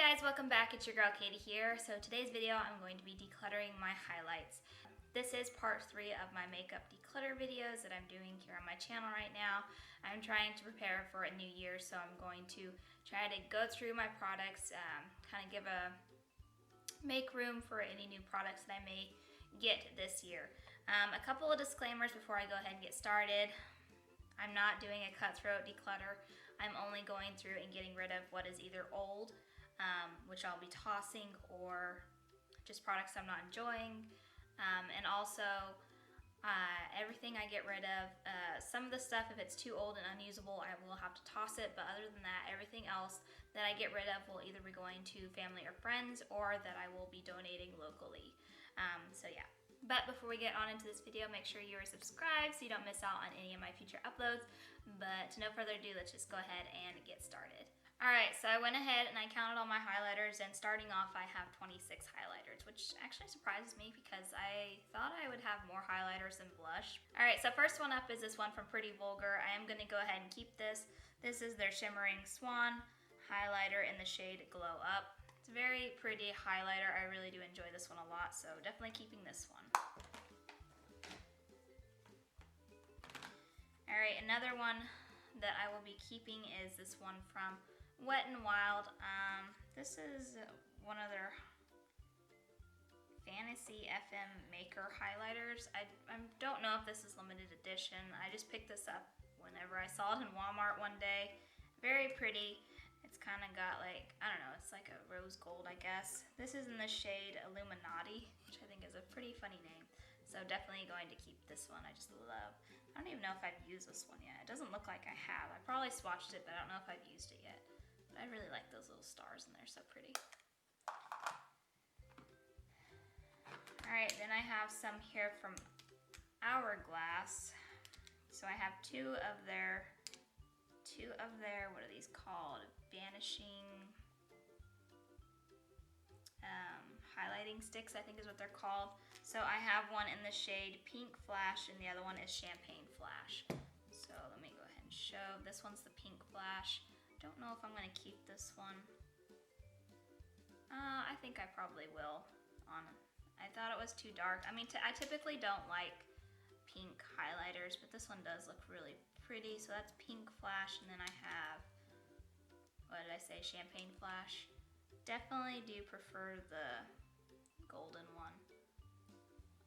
guys, welcome back. It's your girl Katie here. So today's video I'm going to be decluttering my highlights. This is part 3 of my makeup declutter videos that I'm doing here on my channel right now. I'm trying to prepare for a new year, so I'm going to try to go through my products, kind of make room for any new products that I may get this year. A couple of disclaimers before I go ahead and get started. I'm not doing a cutthroat declutter. I'm only going through and getting rid of what is either old, which I'll be tossing, or just products I'm not enjoying. And also everything I get rid of. Some of the stuff, if it's too old and unusable, I will have to toss it, but other than that, everything else that I get rid of will either be going to family or friends, or that I will be donating locally. So yeah. But before we get on into this video, make sure you are subscribed so you don't miss out on any of my future uploads. But no further ado, let's just go ahead and get started. Alright, so I went ahead and I counted all my highlighters, and starting off I have 26 highlighters, which actually surprises me because I thought I would have more highlighters than blush. Alright, so first one up is this one from Pretty Vulgar. I am going to go ahead and keep this. This is their Shimmering Swan highlighter in the shade Glow Up. It's a very pretty highlighter. I really do enjoy this one a lot, so definitely keeping this one. Alright, another one that I will be keeping is this one from Wet n Wild. This is one of their Fantasy FM Maker highlighters. I don't know if this is limited edition. I just picked this up whenever I saw it in Walmart one day. Very pretty. It's kind of got like, I don't know, it's like a rose gold, I guess. This is in the shade Illuminati, which I think is a pretty funny name. So definitely going to keep this one. I just love, I don't even know if I've used this one yet. It doesn't look like I have. I probably swatched it, but I don't know if I've used it yet. But I really like those little stars in there, so pretty. Alright, then I have some here from Hourglass. So I have two of their, what are these called? Vanishing highlighting sticks, I think is what they're called. So I have one in the shade Pink Flash and the other one is Champagne Flash. So let me go ahead and show. This one's the Pink Flash. Don't know if I'm going to keep this one. I think I probably will. I thought it was too dark. I mean, I typically don't like pink highlighters, but this one does look really pretty. So that's Pink Flash, and then I have, what did I say, Champagne Flash. Definitely do prefer the golden one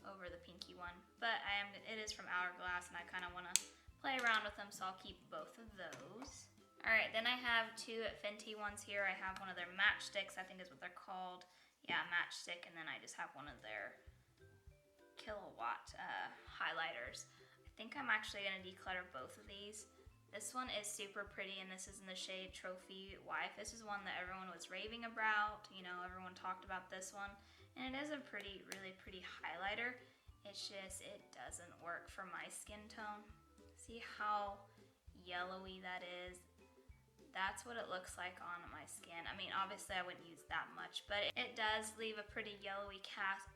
over the pinky one, but it is from Hourglass, and I kind of want to play around with them, so I'll keep both of those. Alright, then I have two Fenty ones here. I have one of their matchsticks, I think is what they're called. Yeah, matchstick, and then I just have one of their Kilowatt highlighters. I think I'm actually going to declutter both of these. This one is super pretty, and this is in the shade Trophy Wife. This is one that everyone was raving about. You know, everyone talked about this one. And it is a really pretty highlighter. It's just, it doesn't work for my skin tone. See how yellowy that is? That's what it looks like on my skin. I mean, obviously I wouldn't use that much, but it does leave a pretty yellowy cast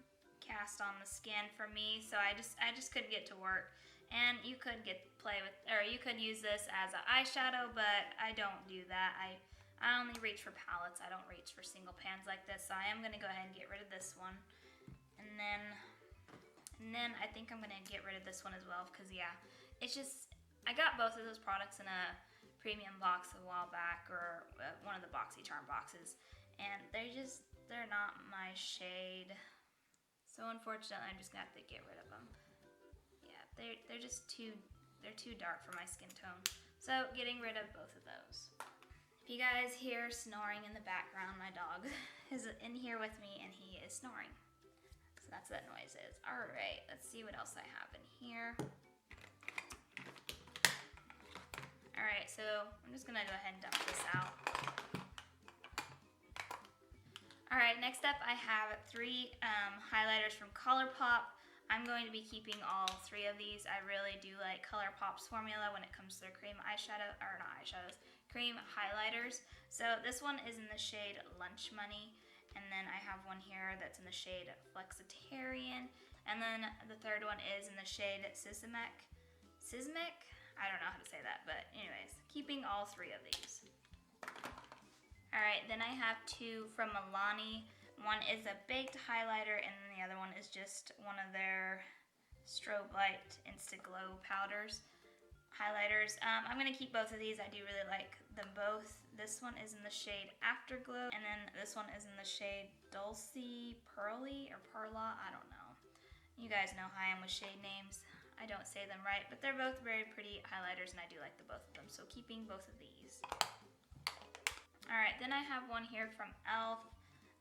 on the skin for me, so I just couldn't get to work. And you could you could use this as an eyeshadow, but I don't do that. I only reach for palettes. I don't reach for single pans like this, so I am going to go ahead and get rid of this one. And then I think I'm going to get rid of this one as well, because yeah, it's just, I got both of those products in a premium box a while back, or one of the BoxyCharm boxes, and they're not my shade. So unfortunately, I'm just gonna have to get rid of them. Yeah, they're just too dark for my skin tone. So getting rid of both of those. If you guys hear snoring in the background, my dog is in here with me and he is snoring. So that's what that noise is. All right, let's see what else I have in here. All right, so I'm just gonna go ahead and dump this out. All right, next up I have 3 highlighters from ColourPop. I'm going to be keeping all 3 of these. I really do like ColourPop's formula when it comes to their cream eyeshadow, or not eyeshadows, cream highlighters. So this one is in the shade Lunch Money, and then I have one here that's in the shade Flexitarian, and then the third one is in the shade Sismic. I don't know how to say that, but anyways, keeping all 3 of these. Alright, then I have two from Milani. One is a baked highlighter, and then the other one is just one of their strobe light Insta Glow powders. Highlighters. I'm going to keep both of these. I do really like them both. This one is in the shade Afterglow, and then this one is in the shade Dulce Pearly or Perla. I don't know. You guys know how I am with shade names. I don't say them right, but they're both very pretty highlighters, and I do like the both of them. So keeping both of these. Alright, then I have one here from e.l.f.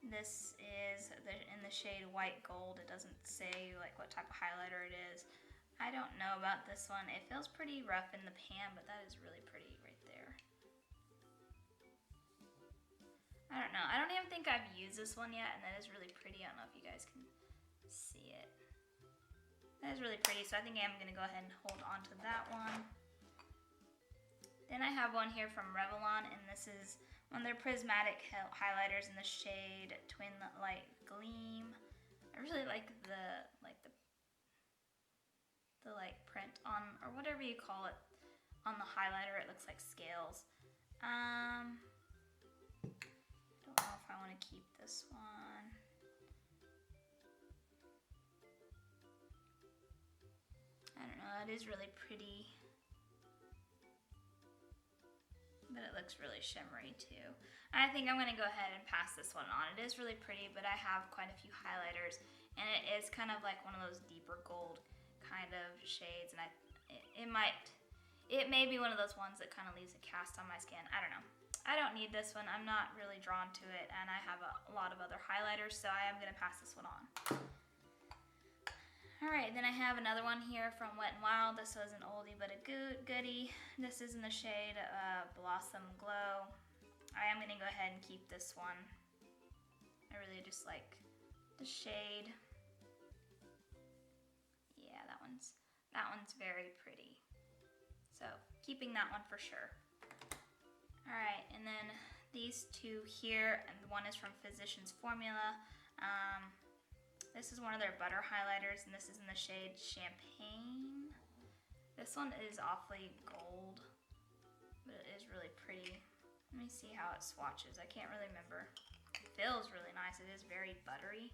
This is in the shade White Gold. It doesn't say like what type of highlighter it is. I don't know about this one. It feels pretty rough in the pan, but that is really pretty right there. I don't know. I don't even think I've used this one yet, and that is really pretty. I don't know if you guys can see it. That is really pretty, so I think I'm going to go ahead and hold on to that one. Then I have one here from Revlon, and this is one of their prismatic highlighters in the shade Twin Light Gleam. I really like the like print on, or whatever you call it, on the highlighter. It looks like scales. I don't know if I want to keep this one. I don't know, it is really pretty, but it looks really shimmery too. I think I'm going to go ahead and pass this one on. It is really pretty, but I have quite a few highlighters, and it is kind of like one of those deeper gold kind of shades, and it may be one of those ones that kind of leaves a cast on my skin. I don't know. I don't need this one. I'm not really drawn to it, and I have a lot of other highlighters, so I am going to pass this one on. Alright, then I have another one here from Wet n Wild. This was an oldie but a goodie. This is in the shade Blossom Glow. I am going to go ahead and keep this one. I really just like the shade. Yeah, that one's very pretty. So, keeping that one for sure. Alright, and then these two here, and one is from Physicians Formula. This is one of their butter highlighters, and this is in the shade Champagne. This one is awfully gold, but it is really pretty. Let me see how it swatches. I can't really remember. It feels really nice. It is very buttery.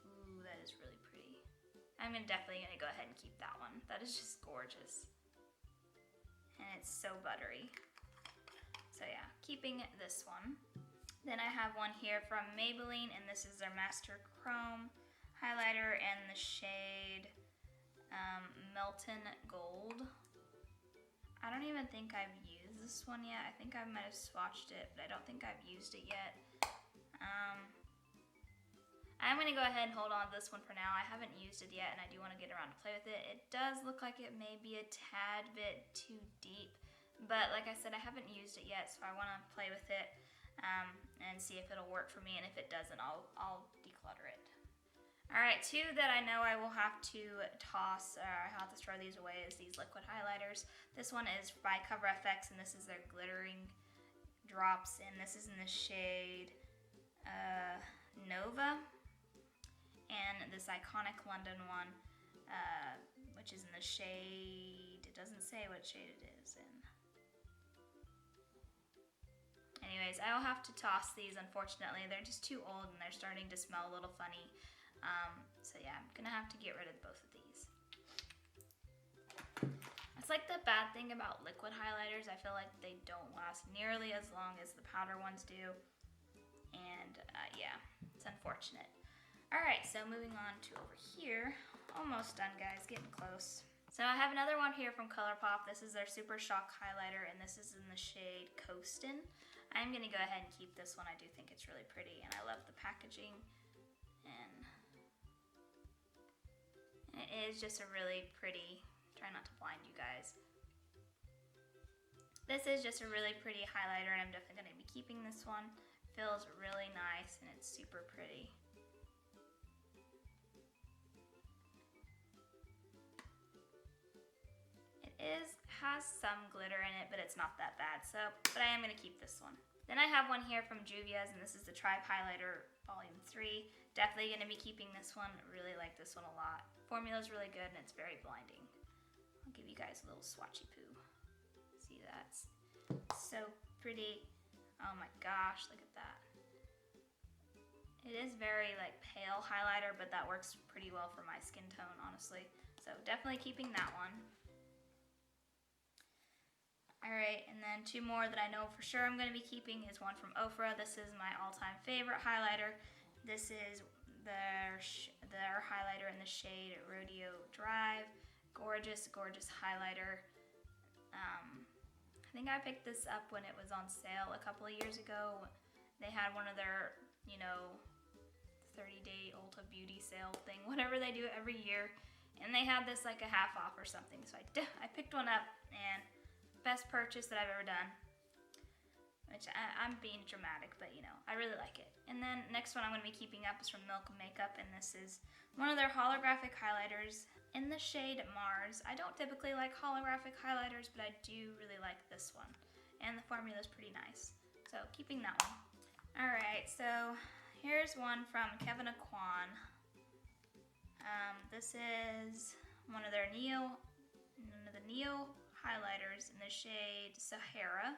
Ooh, that is really pretty. I'm definitely going to go ahead and keep that one. That is just gorgeous. And it's so buttery. So yeah, keeping this one. Then I have one here from Maybelline, and this is their Master Chrome highlighter in the shade Melton Gold. I don't even think I've used this one yet. I think I might have swatched it, but I don't think I've used it yet. I'm going to go ahead and hold on to this one for now. I haven't used it yet, and I do want to get around to play with it. It does look like it may be a tad bit too deep, but like I said, I haven't used it yet, so I want to play with it and see if it'll work for me, and if it doesn't, I'll declutter it. Alright, two that I know I will have to toss, or I have to throw these away, is these liquid highlighters. This one is by CoverFX, and this is their glittering drops, and this is in the shade Nova. And this iconic London one, which is in the shade, it doesn't say what shade it is in. Anyways, I will have to toss these, unfortunately. They're just too old, and they're starting to smell a little funny. So yeah, I'm gonna have to get rid of both of these. It's like the bad thing about liquid highlighters. I feel like they don't last nearly as long as the powder ones do. And yeah, it's unfortunate. Alright, so moving on to over here. Almost done, guys, getting close. So I have another one here from ColourPop. This is their Super Shock highlighter, and this is in the shade Coastin'. I'm going to go ahead and keep this one. I do think it's really pretty, and I love the packaging. And it is just a really pretty, try not to blind you guys. This is just a really pretty highlighter, and I'm definitely going to be keeping this one. Feels really nice, and it's super pretty. Has some glitter in it, but it's not that bad. So, but I am going to keep this one. Then I have one here from Juvia's, and this is the Tribe Highlighter Volume 3. Definitely going to be keeping this one. I really like this one a lot. Formula is really good, and it's very blinding. I'll give you guys a little swatchy poo. See, that's so pretty. Oh my gosh, look at that. It is very like pale highlighter, but that works pretty well for my skin tone, honestly. So definitely keeping that one. Alright, and then two more that I know for sure I'm going to be keeping is one from Ofra. This is my all-time favorite highlighter. This is their highlighter in the shade Rodeo Drive. Gorgeous, gorgeous highlighter. I think I picked this up when it was on sale a couple of years ago. They had one of their, 30-day Ulta Beauty sale thing, whatever they do every year. And they had this like a half off or something. So I picked one up, and best purchase that I've ever done. Which I'm being dramatic, but I really like it. And then next one I'm going to be keeping up is from Milk Makeup, and this is one of their holographic highlighters in the shade Mars. I don't typically like holographic highlighters, but I do really like this one. And the formula is pretty nice. So keeping that one. Alright, so here's one from Kevin Aquan. This is one of the Neo highlighters in the shade Sahara.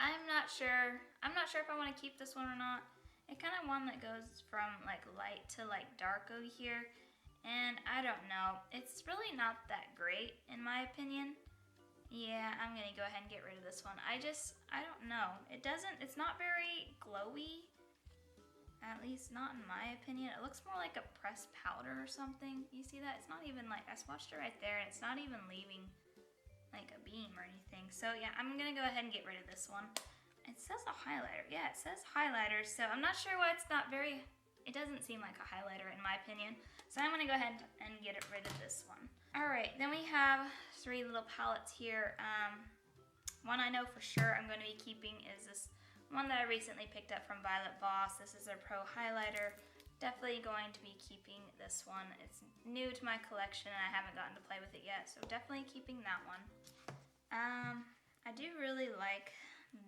I'm not sure if I want to keep this one or not. It's kind of one that goes from like light to like dark over here, and I don't know. It's really not that great in my opinion. Yeah, I'm gonna go ahead and get rid of this one. I don't know. It's not very glowy. At least not in my opinion. It looks more like a pressed powder or something. You see that? It's not even like, I swatched it right there, and it's not even leaving like a beam or anything. So yeah, I'm gonna go ahead and get rid of this one. It says a highlighter. Yeah, it says highlighter. So I'm not sure why it's not very, it doesn't seem like a highlighter in my opinion. So I'm gonna go ahead and get rid of this one. All right, then we have three little palettes here. One I know for sure I'm gonna be keeping is this one that I recently picked up from Violet Voss. This is their Pro Highlighter. Definitely going to be keeping this one. It's new to my collection and I haven't gotten to play with it yet, so definitely keeping that one. I do really like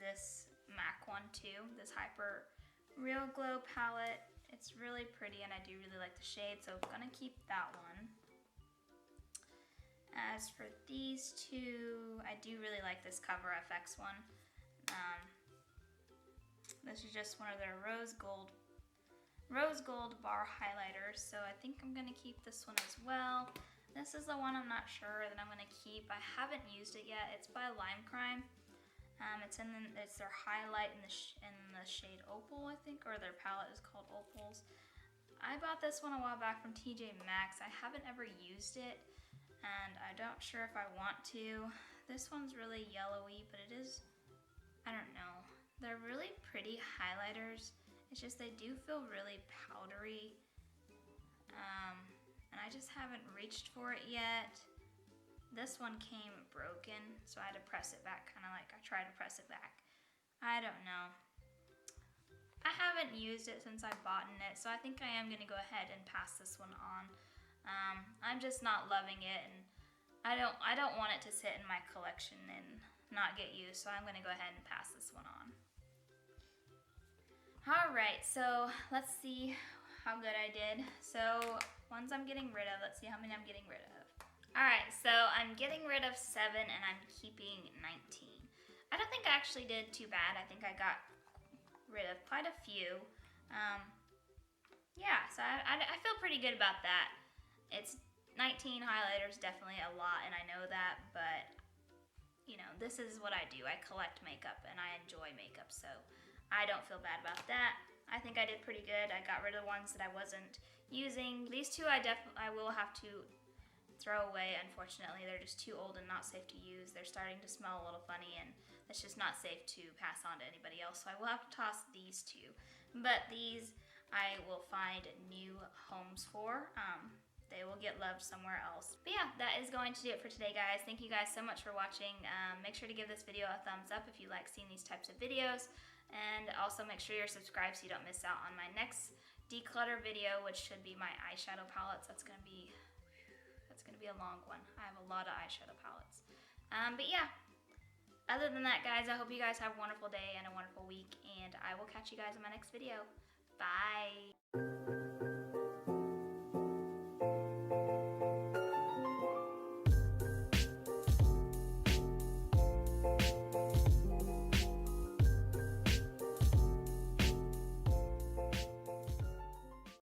this MAC one too, this Hyper Real Glow palette. It's really pretty and I do really like the shade, so I'm gonna keep that one. As for these two, I do really like this Cover FX one. This is just one of their rose gold bar highlighters, so I think I'm gonna keep this one as well. This is the one I'm not sure that I'm gonna keep. I haven't used it yet. It's by Lime Crime. It's their highlight in the shade Opal, I think, or their palette is called Opals. I bought this one a while back from TJ Maxx. I haven't ever used it, and I don't sure if I want to. This one's really yellowy, but it is, I don't know. They're really pretty highlighters. It's just they do feel really powdery. And I just haven't reached for it yet. This one came broken, so I had to press it back, kind of like I tried to press it back. I don't know. I haven't used it since I bought it, so I think I am going to go ahead and pass this one on. I'm just not loving it, and I don't want it to sit in my collection and not get used, so I'm going to go ahead and pass this one on. Alright, so let's see how good I did. So, ones I'm getting rid of, let's see how many I'm getting rid of. Alright, so I'm getting rid of 7 and I'm keeping 19. I don't think I actually did too bad. I think I got rid of quite a few. Yeah, so I feel pretty good about that. It's 19 highlighters, definitely a lot, and I know that, but this is what I do. I collect makeup and I enjoy makeup, so I don't feel bad about that. I think I did pretty good. I got rid of the ones that I wasn't using. These two I will have to throw away, unfortunately. They're just too old and not safe to use. They're starting to smell a little funny, and it's just not safe to pass on to anybody else, so I will have to toss these two. But these I will find new homes for. They will get loved somewhere else. But yeah, that is going to do it for today, guys. Thank you guys so much for watching. Make sure to give this video a thumbs up if you like seeing these types of videos. And also make sure you're subscribed so you don't miss out on my next declutter video, which should be my eyeshadow palettes. That's gonna be a long one. I have a lot of eyeshadow palettes. But yeah, other than that, guys, I hope you guys have a wonderful day and a wonderful week, and I will catch you guys in my next video. Bye.